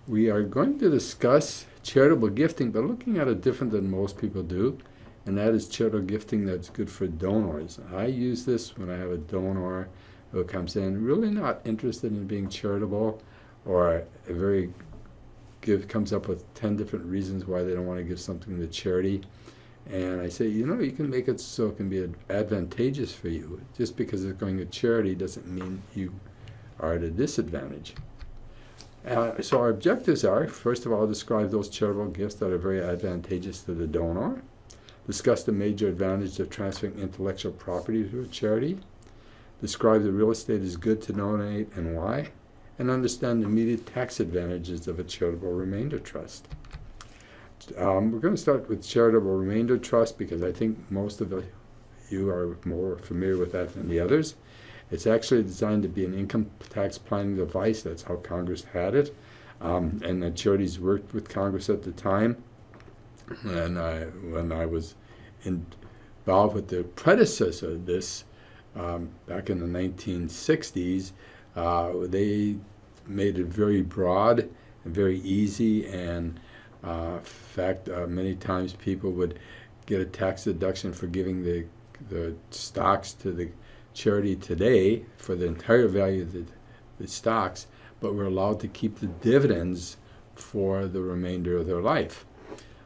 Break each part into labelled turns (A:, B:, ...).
A: We are going to discuss charitable gifting, but looking at it different than most people do, and that is charitable gifting that's good for donors. I use this when I have a donor who comes in really not interested in being charitable, or comes up with 10 different reasons why they don't want to give something to charity. And I say, you can make it so it can be advantageous for you. Just because it's going to charity doesn't mean you are at a disadvantage. So our objectives are, first of all, describe those charitable gifts that are very advantageous to the donor, discuss the major advantage of transferring intellectual property to a charity, describe the real estate is good to donate and why, and understand the immediate tax advantages of a charitable remainder trust. We're going to start with charitable remainder trust because I think most of you are more familiar with that than the others. It's actually designed to be an income tax planning device. That's how Congress had it. And the charities worked with Congress at the time. And when I was involved with the predecessor of this, back in the 1960s, they made it very broad and very easy. And in fact, many times people would get a tax deduction for giving the stocks to the charity today for the entire value of the stocks, but were allowed to keep the dividends for the remainder of their life.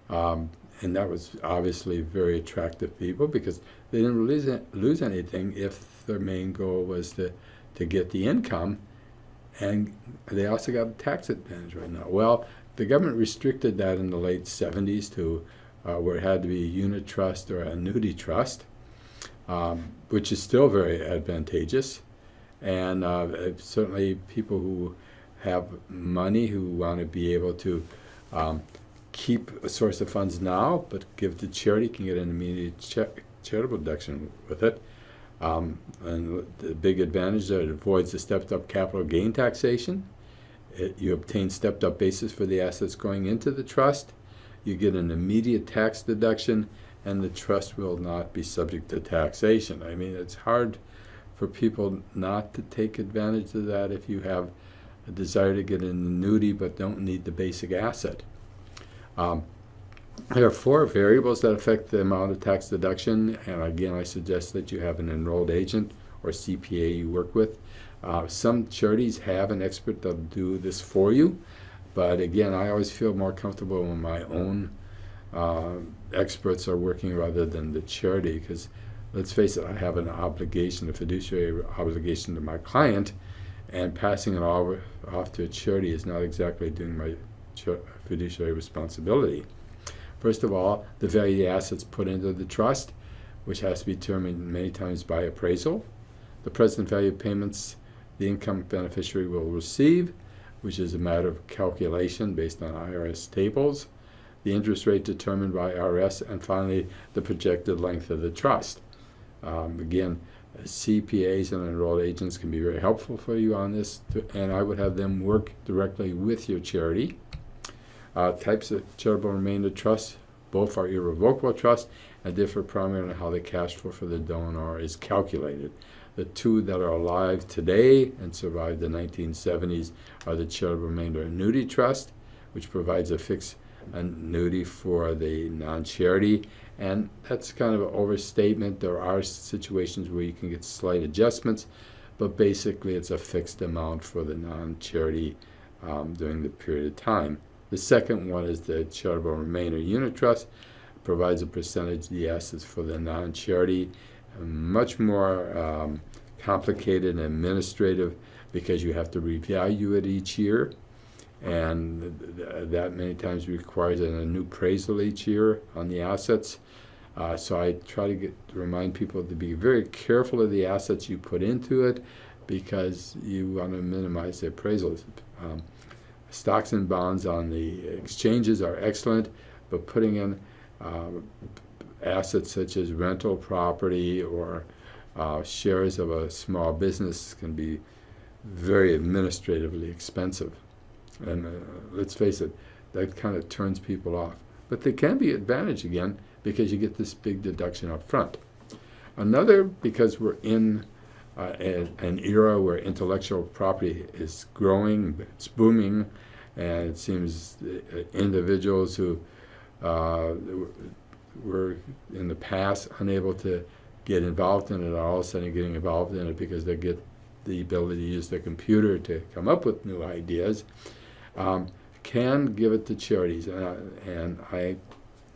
A: And that was obviously very attractive to people because they didn't lose anything if their main goal was to get the income, and they also got a tax advantage right now. Well, the government restricted that in the late 70s to where it had to be a unit trust or an annuity trust, which is still very advantageous. And certainly people who have money who want to be able to keep a source of funds now but give to charity can get an immediate charitable deduction with it. And the big advantage is that it avoids the stepped-up capital gain taxation. You obtain stepped-up basis for the assets going into the trust. You get an immediate tax deduction, and the trust will not be subject to taxation. I mean, it's hard for people not to take advantage of that if you have a desire to get an annuity but don't need the basic asset. There are 4 variables that affect the amount of tax deduction, and again, I suggest that you have an enrolled agent or CPA you work with. Some charities have an expert that'll do this for you, but again, I always feel more comfortable when my own experts are working rather than the charity, because let's face it, I have an obligation, a fiduciary obligation to my client, and passing it all off to a charity is not exactly doing my fiduciary responsibility. First of all, the value of the assets put into the trust, which has to be determined many times by appraisal. The present value of payments the income beneficiary will receive, which is a matter of calculation based on IRS tables. The interest rate determined by IRS, and finally, the projected length of the trust. Again, CPAs and enrolled agents can be very helpful for you on this, and I would have them work directly with your charity. Types of charitable remainder trusts, both are irrevocable trusts and differ primarily in how the cash flow for the donor is calculated. The 2 that are alive today and survived the 1970s are the charitable remainder annuity trust, which provides a fixed annuity for the non-charity, and that's kind of an overstatement. There are situations where you can get slight adjustments, but basically it's a fixed amount for the non-charity during the period of time. The second one is the charitable remainder unit trust, provides a percentage of the assets for the non-charity. Much more complicated and administrative because you have to revalue it each year, and that many times requires a new appraisal each year on the assets. So I try to remind people to be very careful of the assets you put into it because you want to minimize the appraisals. Stocks and bonds on the exchanges are excellent, but putting in assets such as rental property or shares of a small business can be very administratively expensive. And let's face it, that kind of turns people off. But they can be advantage again because you get this big deduction up front. Another, because we're in an era where intellectual property is growing, it's booming, And it seems individuals who were in the past unable to get involved in it, all of a sudden getting involved in it because they get the ability to use the computer to come up with new ideas, can give it to charities. And I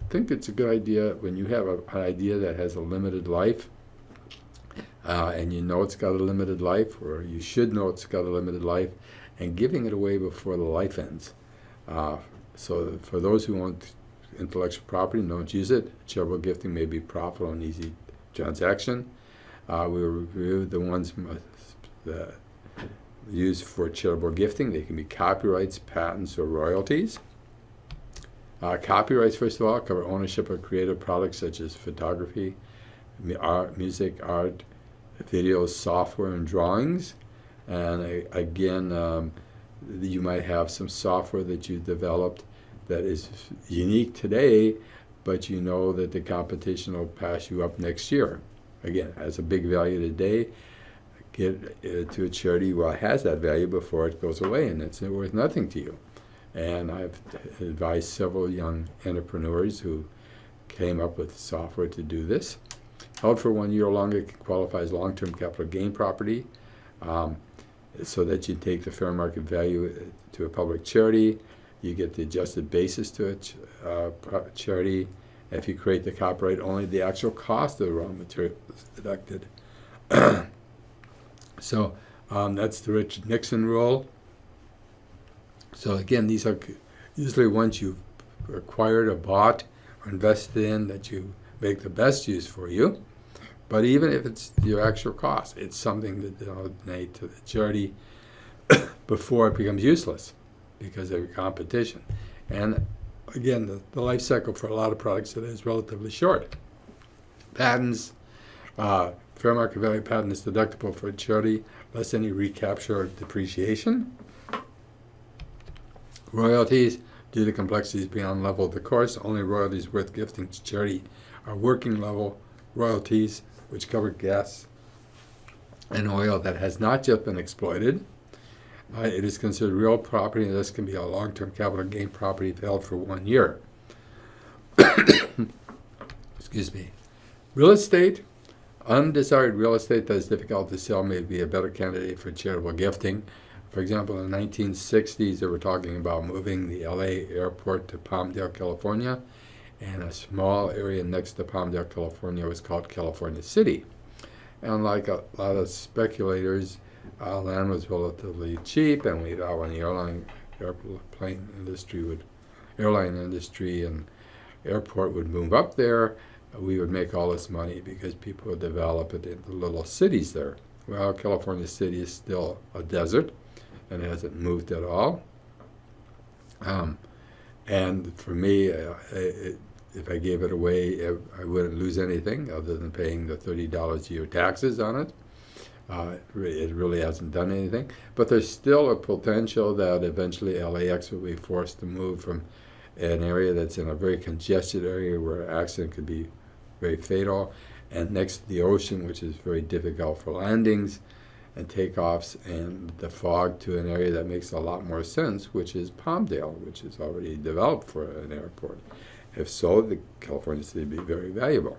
A: think it's a good idea when you have an idea that has a limited life, and you know it's got a limited life, or you should know it's got a limited life, and giving it away before the life ends. So for those who want intellectual property, don't use it. Charitable gifting may be profitable and easy transaction. We reviewed the ones that used for charitable gifting. They can be copyrights, patents, or royalties. Copyrights, first of all, cover ownership of creative products such as photography, music, art, videos, software, and drawings. And again, you might have some software that you developed that is unique today, but you know that the competition will pass you up next year. Again, has a big value today. Get it to a charity while it has that value before it goes away, and it's worth nothing to you. And I've advised several young entrepreneurs who came up with software to do this. Held for 1 year or longer, can qualify as long-term capital gain property, so that you take the fair market value to a public charity. You get the adjusted basis to a charity. If you create the copyright, only the actual cost of the raw material is deducted. So that's the Richard Nixon rule. So again, these are usually ones you've acquired or bought or invested in that you make the best use for you. But even if it's your actual cost, it's something that they'll donate to the charity before it becomes useless because of competition. And again, the life cycle for a lot of products today is relatively short. Patents, fair market value patent is deductible for a charity, less any recapture or depreciation. Royalties, due to complexities beyond level of the course, only royalties worth gifting to charity are working level royalties, which cover gas and oil that has not yet been exploited. It is considered real property, and this can be a long-term capital gain property if held for 1 year. Excuse me. Real estate, undesired real estate that is difficult to sell may be a better candidate for charitable gifting. For example, in the 1960s, they were talking about moving the LA airport to Palmdale, California, and a small area next to Palmdale, California was called California City. And like a lot of speculators, land was relatively cheap, and we thought when the airline industry and airport would move up there, we would make all this money because people would develop it into little cities there. Well, California City is still a desert and hasn't moved at all. And for me, if I gave it away, I wouldn't lose anything other than paying the $30 a year taxes on it. It really hasn't done anything. But there's still a potential that eventually LAX will be forced to move from an area that's in a very congested area where an accident could be very fatal, and next to the ocean, which is very difficult for landings and takeoffs, and the fog to an area that makes a lot more sense, which is Palmdale, which is already developed for an airport. If so, the California City would be very valuable.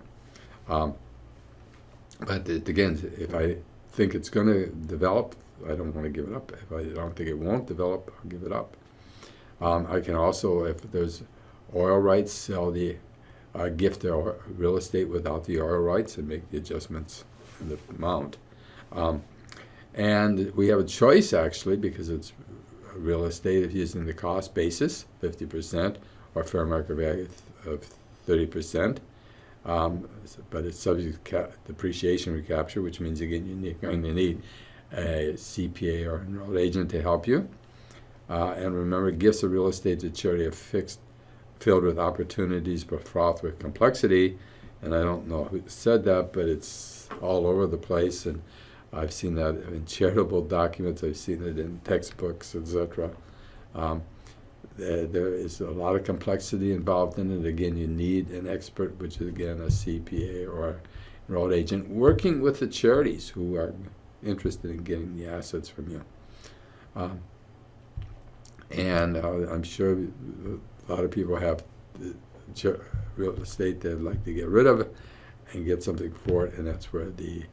A: But again, if I think it's going to develop, I don't want to give it up. If I don't think it won't develop, I'll give it up. I can also, if there's oil rights, sell the gift the real estate without the oil rights and make the adjustments in the amount. And we have a choice, actually, because it's real estate, if using the cost basis, 50%, or fair market value of 30%. But it's subject to depreciation recapture, which means, again, you're going to need a CPA or enrolled agent to help you. And remember, gifts of real estate to charity are filled with opportunities but fraught with complexity. And I don't know who said that, but it's all over the place. And I've seen that in charitable documents. I've seen it in textbooks, etc. There is a lot of complexity involved in it. Again, you need an expert, which is, again, a CPA or enrolled agent, working with the charities who are interested in getting the assets from you. And I'm sure a lot of people have real estate they'd like to get rid of and get something for it, and that's where the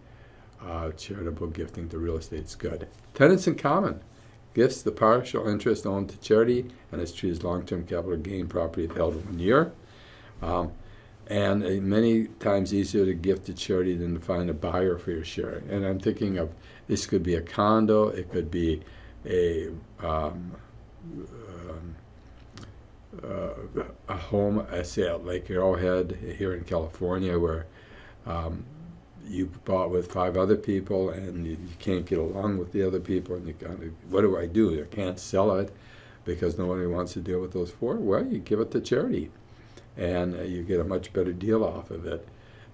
A: charitable gifting to real estate is good. Tenants in common. Gifts the partial interest owned to charity and is treated as long-term capital gain property if held 1 year. And many times easier to gift to charity than to find a buyer for your share. And I'm thinking of, this could be a condo, it could be a home, say at Lake Arrowhead here in California, where you bought with 5 other people and you can't get along with the other people, and you kind of, what do I do? I can't sell it because nobody wants to deal with those 4. Well, you give it to charity, and you get a much better deal off of it.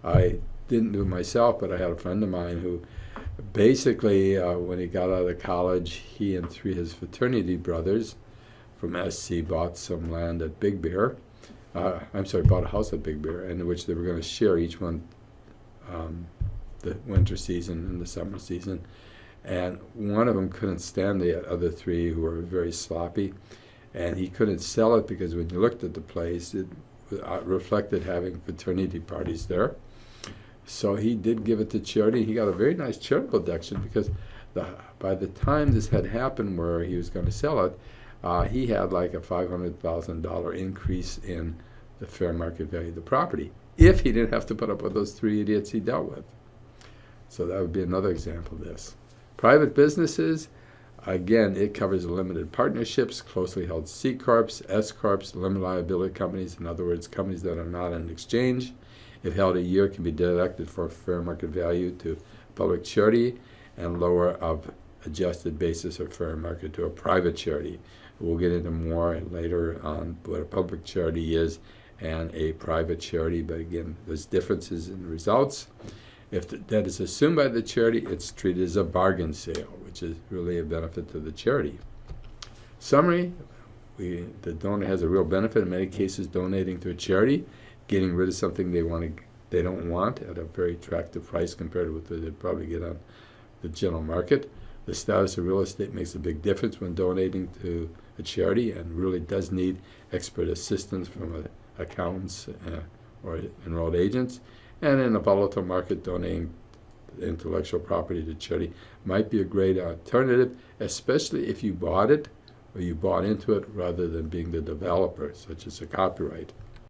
A: I didn't do it myself, but I had a friend of mine who basically, when he got out of college, he and 3 of his fraternity brothers from SC bought some land at Big Bear. Bought a house at Big Bear, in which they were going to share each one the winter season and the summer season. And one of them couldn't stand the other 3 who were very sloppy, and he couldn't sell it because when you looked at the place, it reflected having fraternity parties there. So he did give it to charity. He got a very nice charitable deduction because by the time this had happened where he was going to sell it, he had like a $500,000 increase in the fair market value of the property, if he didn't have to put up with those 3 idiots he dealt with. So that would be another example of this. Private businesses, again, it covers limited partnerships, closely held C Corps, S Corps, limited liability companies, in other words, companies that are not on exchange. If held a year, can be deducted for fair market value to public charity and lower of adjusted basis or fair market to a private charity. We'll get into more later on what a public charity is and a private charity, but again, there's differences in results. If the debt is assumed by the charity, it's treated as a bargain sale, which is really a benefit to the charity. Summary, the donor has a real benefit in many cases donating to a charity, getting rid of something they don't want at a very attractive price compared to what they'd probably get on the general market. The status of real estate makes a big difference when donating to a charity, and really does need expert assistance from accountants or enrolled agents. And in a volatile market, donating intellectual property to charity might be a great alternative, especially if you bought it or you bought into it rather than being the developer, such as a copyright.